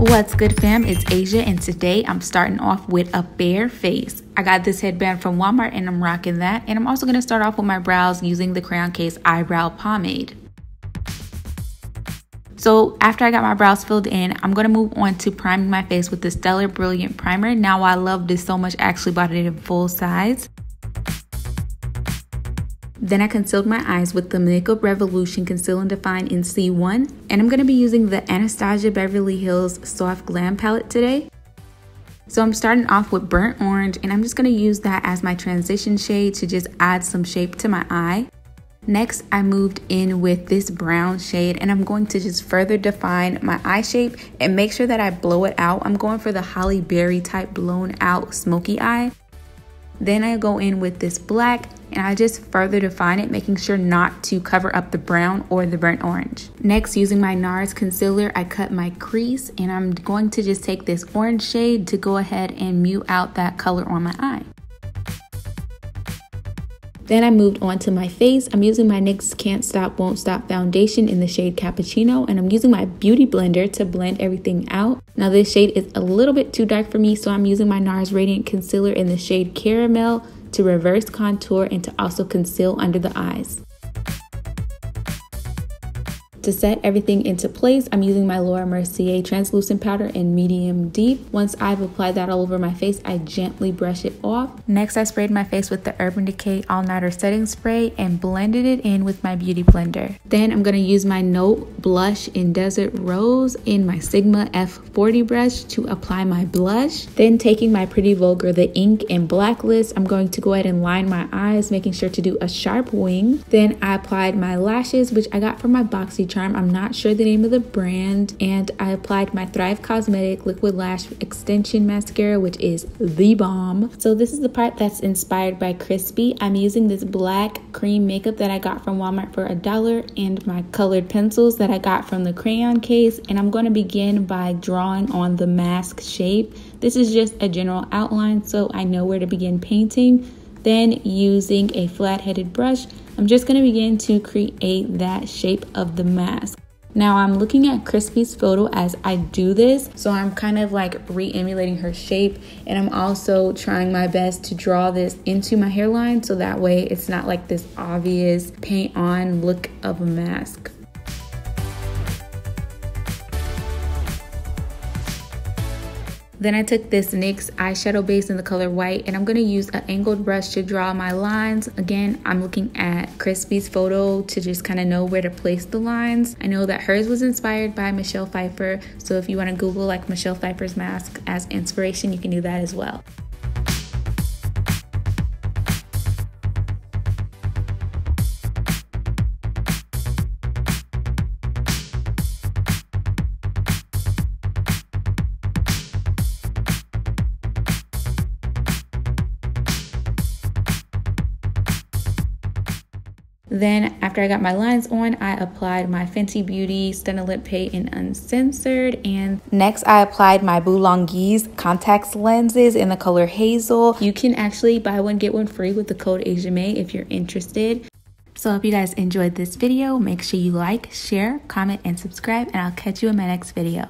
What's good, fam? It's Asia, and today I'm starting off with a bare face. I got this headband from Walmart and I'm rocking that. And I'm also going to start off with my brows using the Crayon Case Eyebrow Pomade. So after I got my brows filled in, I'm going to move on to priming my face with the Setllar Brilliant Primer. Now, I love this so much, I actually bought it in full size. Then I concealed my eyes with the Makeup Revolution Conceal and Define in C1. And I'm going to be using the Anastasia Beverly Hills Soft Glam palette today. So I'm starting off with Burnt Orange, and I'm just going to use that as my transition shade to just add some shape to my eye. Next, I moved in with this brown shade, and I'm going to just further define my eye shape and make sure that I blow it out. I'm going for the Holly Berry type blown out smoky eye. Then I go in with this black and I just further define it, making sure not to cover up the brown or the burnt orange. Next, using my Nars concealer, I cut my crease, and I'm going to just take this orange shade to go ahead and mute out that color on my eye. Then I moved on to my face. I'm using my NYX Can't Stop Won't Stop foundation in the shade Cappuccino, and I'm using my beauty blender to blend everything out. Now this shade is a little bit too dark for me, so I'm using my Nars Radiant Concealer in the shade Caramel to reverse contour and to also conceal under the eyes. To set everything into place, I'm using my Mercier translucent powder in medium deep. Once I've applied that all over my face, I gently brush it off. Next, I sprayed my face with the Urban Decay All Nighter Setting Spray and blended it in with my beauty blender. Then I'm going to use my Note Blush in Desert Rose in my Sigma F40 brush to apply my blush. Then taking my Pretty Vulgar The Ink in Blacklist, I'm going to go ahead and line my eyes, making sure to do a sharp wing. Then I applied my lashes, which I got from my BoxyCharm. I'm not sure the name of the brand, and I applied my Thrive Cosmetic Liquid Lash Extension Mascara, which is the bomb. So this is the part that's inspired by Chrisspy. I'm using this black cream makeup that I got from Walmart for $1 and my colored pencils that I got from the Crayon Case, and I'm going to begin by drawing on the mask shape. This is just a general outline so I know where to begin painting. Then using a flat-headed brush, I'm just going to begin to create that shape of the mask. Now I'm looking at Chrisspy's photo as I do this, so I'm kind of like re-emulating her shape, and I'm also trying my best to draw this into my hairline so that way it's not like this obvious paint-on look of a mask. Then I took this NYX eyeshadow base in the color white, and I'm going to use an angled brush to draw my lines. Again, I'm looking at Chrisspy's photo to just kind of know where to place the lines. I know that hers was inspired by Michelle Pfeiffer, so if you want to Google like Michelle Pfeiffer's mask as inspiration, you can do that as well. Then after I got my lines on, I applied my Fenty Beauty Stunning Lip Paint in Uncensored. And next I applied my boolong contacts lenses in the color Hazel. You can actually buy one, get one free with the code AsiaMay if you're interested. So I hope you guys enjoyed this video. Make sure you like, share, comment, and subscribe, and I'll catch you in my next video.